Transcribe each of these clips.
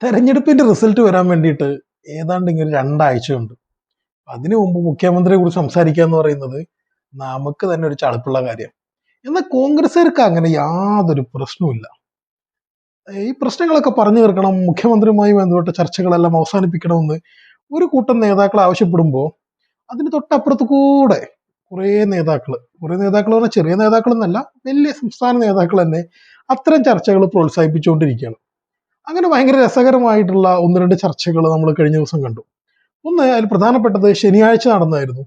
തെരഞ്ഞെടുപ്പിന്റെ റിസൾട്ട് വരാൻ വേണ്ടിയിട്ട് ഏതാണ്ട് ഇങ്ങനെ 2 ആഴ്ചയുണ്ട്. അതിനു മുമ്പ് മുഖ്യമന്ത്രിയെ കുറിച്ച് സംസാരിക്കുക എന്ന് പറയുന്നത് നമുക്ക് തന്നെ ഒരു ചടപ്പുള്ള കാര്യം. എന്നാൽ കോൺഗ്രസ്സുകാർക്ക് അങ്ങനെ യാതൊരു പ്രശ്നവുമില്ല. ഈ പ്രശ്നങ്ങളൊക്കെ പറഞ്ഞു തീർക്കണം, മുഖ്യമന്ത്രിയുമായി ബന്ധപ്പെട്ട ചർച്ചകളെല്ലാം അവസാനിപ്പിക്കണമെന്ന് ഒരു കൂട്ടം നേതാക്കൾ ആവശ്യപ്പെടുമ്പോൾ അതിന് തൊട്ടപ്പുറത്ത് കൂടെ കുറേ നേതാക്കൾ പറഞ്ഞാൽ ചെറിയ നേതാക്കളെന്നല്ല, വലിയ സംസ്ഥാന നേതാക്കൾ തന്നെ അത്തരം ചർച്ചകൾ പ്രോത്സാഹിപ്പിച്ചുകൊണ്ടിരിക്കുകയാണ്. അങ്ങനെ ഭയങ്കര രസകരമായിട്ടുള്ള ഒന്ന് രണ്ട് ചർച്ചകൾ നമ്മൾ കഴിഞ്ഞ ദിവസം കണ്ടു. ഒന്ന് അതിൽ പ്രധാനപ്പെട്ടത് ശനിയാഴ്ച നടന്നായിരുന്നു.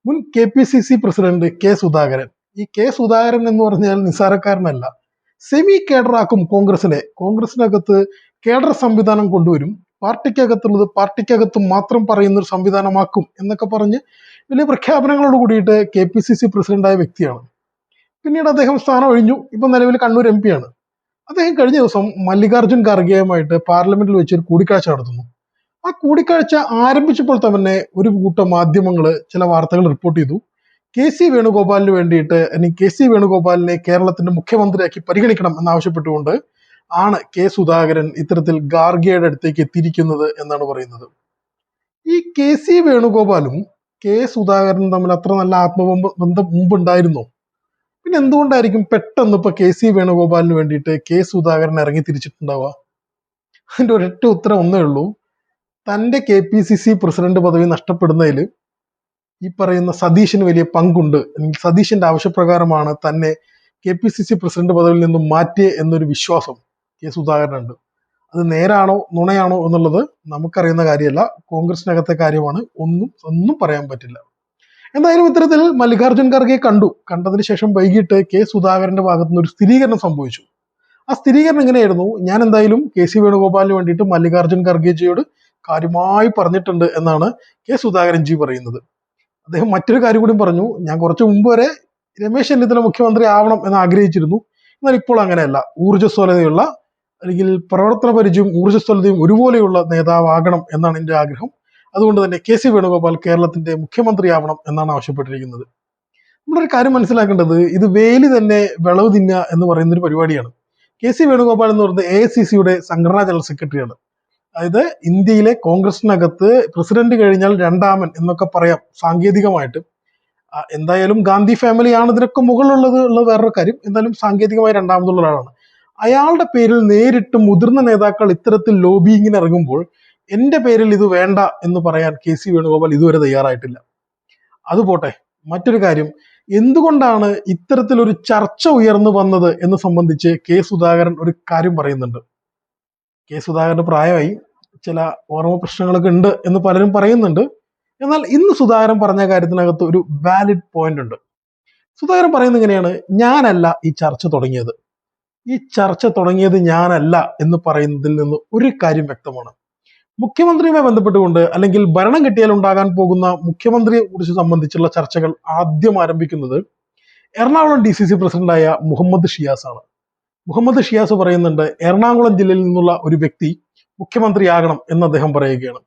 മുൻ KPCC പ്രസിഡന്റ് സുധാകരൻ. ഈ സുധാകരൻ എന്ന് പറഞ്ഞാൽ നിസ്സാരക്കാരനല്ല. സെമി കേഡറാക്കും കോൺഗ്രസിനകത്ത് കേഡർ സംവിധാനം കൊണ്ടുവരും, പാർട്ടിക്കകത്തുള്ളത് പാർട്ടിക്കകത്ത് മാത്രം പറയുന്ന ഒരു സംവിധാനമാക്കും എന്നൊക്കെ പറഞ്ഞ് വലിയ പ്രഖ്യാപനങ്ങളോട് കൂടിയിട്ട് KPCC പ്രസിഡന്റായ വ്യക്തിയാണ്. പിന്നീട് അദ്ദേഹം സ്ഥാനം ഒഴിഞ്ഞു. ഇപ്പൊ നിലവിൽ കണ്ണൂർ MP ആണ്. അദ്ദേഹം കഴിഞ്ഞ ദിവസം മല്ലികാർജുൻ ഖാർഗെയുമായിട്ട് പാർലമെന്റിൽ വെച്ച് ഒരു കൂടിക്കാഴ്ച നടത്തുന്നു. ആ കൂടിക്കാഴ്ച ആരംഭിച്ചപ്പോൾ തന്നെ ഒരു കൂട്ടം മാധ്യമങ്ങൾ ചില വാർത്തകൾ റിപ്പോർട്ട് ചെയ്തു. വേണുഗോപാലിന് വേണ്ടിയിട്ട്, അല്ലെങ്കിൽ വേണുഗോപാലിനെ കേരളത്തിന്റെ മുഖ്യമന്ത്രിയാക്കി പരിഗണിക്കണം എന്നാവശ്യപ്പെട്ടുകൊണ്ട് ആണ് സുധാകരൻ ഇത്തരത്തിൽ ഖാർഗെയുടെ അടുത്തേക്ക് എത്തിയിരിക്കുന്നത് എന്നാണ് പറയുന്നത്. ഈ വേണുഗോപാലും സുധാകരനും തമ്മിൽ അത്ര നല്ല ആത്മബന്ധം മുമ്പുണ്ടായിരുന്നോ? പിന്നെ എന്തുകൊണ്ടായിരിക്കും പെട്ടെന്ന് ഇപ്പൊ വേണുഗോപാലിന് വേണ്ടിയിട്ട് സുധാകരൻ ഇറങ്ങി തിരിച്ചിട്ടുണ്ടാവുക? അതിന്റെ ഒരൊറ്റ ഉത്തരം ഒന്നേ ഉള്ളൂ. തന്റെ KPCC പ്രസിഡന്റ് പദവി നഷ്ടപ്പെടുന്നതിൽ ഈ പറയുന്ന സതീശന് വലിയ പങ്കുണ്ട്, അല്ലെങ്കിൽ സതീശന്റെ ആവശ്യപ്രകാരമാണ് തന്നെ KPCC പ്രസിഡന്റ് പദവിയിൽ നിന്നും മാറ്റിയ എന്നൊരു വിശ്വാസം സുധാകരനുണ്ട്. അത് നേരാണോ നുണയാണോ എന്നുള്ളത് നമുക്കറിയുന്ന കാര്യമല്ല, കോൺഗ്രസിനകത്തെ കാര്യമാണ്. ഒന്നും പറയാൻ പറ്റില്ല. എന്തായാലും ഇത്തരത്തിൽ മല്ലികാർജുൻ ഖാർഗെ കണ്ടതിന് ശേഷം വൈകിട്ട് സുധാകരന്റെ ഭാഗത്തു നിന്ന് ഒരു സ്ഥിരീകരണം സംഭവിച്ചു. ആ സ്ഥിരീകരണം ഇങ്ങനെയായിരുന്നു: ഞാൻ എന്തായാലും വേണുഗോപാലിന് വേണ്ടിയിട്ട് മല്ലികാർജുൻ ഖാർഗെജിയോട് കാര്യമായി പറഞ്ഞിട്ടുണ്ട് എന്നാണ് സുധാകരൻ പറയുന്നത്. അദ്ദേഹം മറ്റൊരു കാര്യം കൂടി പറഞ്ഞു: ഞാൻ കുറച്ചു മുമ്പ് വരെ രമേശ് ചെന്നിത്തല മുഖ്യമന്ത്രി ആവണം എന്ന് ആഗ്രഹിച്ചിരുന്നു, എന്നാൽ ഇപ്പോൾ അങ്ങനെയല്ല. ഊർജ്ജസ്വലതയുള്ള, അല്ലെങ്കിൽ പ്രവർത്തന പരിചയവും ഊർജ്ജസ്വലതയും ഒരുപോലെയുള്ള നേതാവാകണം എന്നാണ് എൻ്റെ ആഗ്രഹം. അതുകൊണ്ട് തന്നെ വേണുഗോപാൽ കേരളത്തിന്റെ മുഖ്യമന്ത്രി ആവണം എന്നാണ് ആവശ്യപ്പെട്ടിരിക്കുന്നത്. നമ്മളൊരു കാര്യം മനസ്സിലാക്കേണ്ടത്, ഇത് വേലി തന്നെ വിളവ് തിന്നുക എന്ന് പറയുന്ന ഒരു പരിപാടിയാണ്. വേണുഗോപാൽ എന്ന് പറയുന്നത് AICCയുടെ സംഘടനാ ജനറൽ സെക്രട്ടറിയാണ്. അതായത് ഇന്ത്യയിലെ കോൺഗ്രസിനകത്ത് പ്രസിഡന്റ് കഴിഞ്ഞാൽ രണ്ടാമൻ എന്നൊക്കെ പറയാം സാങ്കേതികമായിട്ട്. എന്തായാലും ഗാന്ധി ഫാമിലിയാണ് ഇതിനൊക്കെ മുകളിലുള്ളത് വേറൊരു കാര്യം. എന്തായാലും സാങ്കേതികമായി രണ്ടാമതുള്ള ഒരാളാണ്. അയാളുടെ പേരിൽ നേരിട്ട് മുതിർന്ന നേതാക്കൾ ഇത്തരത്തിൽ ലോബിയിങ്ങിന് ഇറങ്ങുമ്പോൾ എന്റെ പേരിൽ ഇത് വേണ്ട എന്ന് പറയാൻ വേണുഗോപാൽ ഇതുവരെ തയ്യാറായിട്ടില്ല. അതുപോട്ടെ, മറ്റൊരു കാര്യം, എന്തുകൊണ്ടാണ് ഇത്തരത്തിലൊരു ചർച്ച ഉയർന്നു വന്നത് എന്ന് സംബന്ധിച്ച് സുധാകരൻ ഒരു കാര്യം പറയുന്നുണ്ട്. സുധാകരന് പ്രായമായി, ചില ഓർമ്മ പ്രശ്നങ്ങളൊക്കെ ഉണ്ട് എന്ന് പലരും പറയുന്നുണ്ട്. എന്നാൽ ഇന്ന് സുധാകരൻ പറഞ്ഞ കാര്യത്തിനകത്ത് ഒരു വാലിഡ് പോയിന്റ് ഉണ്ട്. സുധാകരൻ പറയുന്നത് ഇങ്ങനെയാണ്: ഞാനല്ല ഈ ചർച്ച തുടങ്ങിയത്. ഈ ചർച്ച തുടങ്ങിയത് ഞാനല്ല എന്ന് പറയുന്നതിൽ നിന്ന് ഒരു കാര്യം വ്യക്തമാണ്. മുഖ്യമന്ത്രിയുമായി ബന്ധപ്പെട്ടുകൊണ്ട്, അല്ലെങ്കിൽ ഭരണം കിട്ടിയാൽ ഉണ്ടാകാൻ പോകുന്ന മുഖ്യമന്ത്രിയെ കുറിച്ച് സംബന്ധിച്ചുള്ള ചർച്ചകൾ ആദ്യം ആരംഭിക്കുന്നത് എറണാകുളം DCC പ്രസിഡന്റായ മുഹമ്മദ് ഷിയാസ് ആണ്. മുഹമ്മദ് ഷിയാസ് പറയുന്നുണ്ട്, എറണാകുളം ജില്ലയിൽ നിന്നുള്ള ഒരു വ്യക്തി മുഖ്യമന്ത്രിയാകണം എന്ന് അദ്ദേഹം പറയുകയാണ്.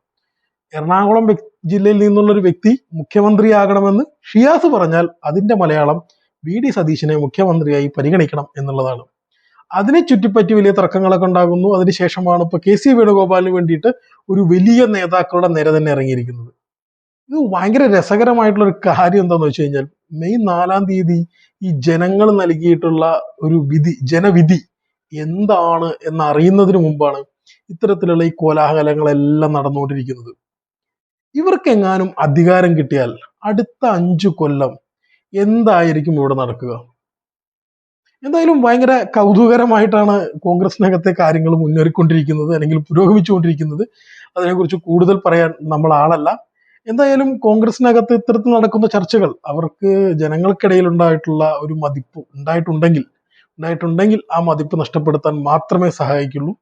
എറണാകുളം ജില്ലയിൽ നിന്നുള്ള ഒരു വ്യക്തി മുഖ്യമന്ത്രിയാകണമെന്ന് ഷിയാസ് പറഞ്ഞാൽ അതിന്റെ മലയാളം VD സതീശനെ മുഖ്യമന്ത്രിയായി പരിഗണിക്കണം എന്നുള്ളതാണ്. അതിനെ ചുറ്റിപ്പറ്റി വലിയ തർക്കങ്ങളൊക്കെ ഉണ്ടാകുന്നു. അതിനുശേഷമാണ് ഇപ്പൊ വേണുഗോപാലിന് വേണ്ടിയിട്ട് ഒരു വലിയ നേതാക്കളുടെ നിര തന്നെ ഇറങ്ങിയിരിക്കുന്നത്. ഇത് ഭയങ്കര രസകരമായിട്ടുള്ള ഒരു കാര്യം എന്താന്ന് വെച്ച് കഴിഞ്ഞാൽ, മെയ് 4-ാം തീയതി ഈ ജനങ്ങൾ നൽകിയിട്ടുള്ള ഒരു ജനവിധി എന്താണ് എന്നറിയുന്നതിന് മുമ്പാണ് ഇത്തരത്തിലുള്ള ഈ കോലാഹലങ്ങളെല്ലാം നടന്നുകൊണ്ടിരിക്കുന്നത്. ഇവർക്കെങ്ങാനും അധികാരം കിട്ടിയാൽ അടുത്ത 5 കൊല്ലം എന്തായിരിക്കും ഇവിടെ നടക്കുക? എന്തായാലും ഭയങ്കര കൗതുകരമായിട്ടാണ് കോൺഗ്രസിനകത്തെ കാര്യങ്ങൾ മുന്നേറിക്കൊണ്ടിരിക്കുന്നത്, അല്ലെങ്കിൽ പുരോഗമിച്ചുകൊണ്ടിരിക്കുന്നത്. അതിനെക്കുറിച്ച് കൂടുതൽ പറയാൻ നമ്മൾ ആളല്ല. എന്തായാലും കോൺഗ്രസിനകത്ത് ഇത്തരത്തിൽ നടക്കുന്ന ചർച്ചകൾ അവർക്ക് ജനങ്ങൾക്കിടയിൽ ഉണ്ടായിട്ടുള്ള ഒരു മതിപ്പ് ഉണ്ടായിട്ടുണ്ടെങ്കിൽ ആ മതിപ്പ് നഷ്ടപ്പെടുത്താൻ മാത്രമേ സഹായിക്കുള്ളൂ.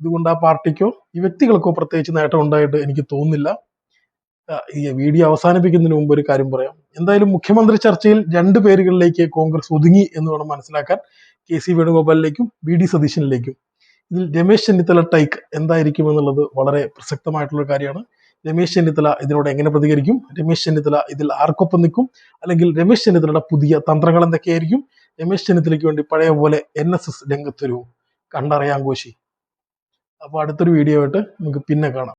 ഇതുകൊണ്ട് ആ പാർട്ടിക്കോ ഈ വ്യക്തികൾക്കോ പ്രത്യേകിച്ച് നേട്ടം ഉണ്ടായിട്ട് എനിക്ക് തോന്നുന്നില്ല. ഈ വീഡിയോ അവസാനിപ്പിക്കുന്നതിന് മുമ്പ് ഒരു കാര്യം പറയാം. എന്തായാലും മുഖ്യമന്ത്രി ചർച്ചയിൽ 2 പേരുകളിലേക്ക് കോൺഗ്രസ് ഒതുങ്ങി എന്ന് വേണം മനസ്സിലാക്കാൻ: വേണുഗോപാലിലേക്കും VD സതീശനിലേക്കും. ഇതിൽ രമേശ് ചെന്നിത്തല ടൈക്ക് എന്തായിരിക്കും എന്നുള്ളത് വളരെ പ്രസക്തമായിട്ടുള്ള കാര്യമാണ്. രമേശ് ചെന്നിത്തല ഇതിനോട് എങ്ങനെ പ്രതികരിക്കും? രമേശ് ചെന്നിത്തല ഇതിൽ ആർക്കൊപ്പം നിൽക്കും? അല്ലെങ്കിൽ രമേശ് ചെന്നിത്തലയുടെ പുതിയ തന്ത്രങ്ങൾ എന്തൊക്കെയായിരിക്കും? രമേശ് ചെന്നിത്തലയ്ക്ക് വേണ്ടി പഴയ പോലെ NSS രംഗത്തൊരു കണ്ടറിയാൻ കോശി. അപ്പോൾ അടുത്തൊരു വീഡിയോ ആയിട്ട് നമുക്ക് പിന്നെ കാണാം.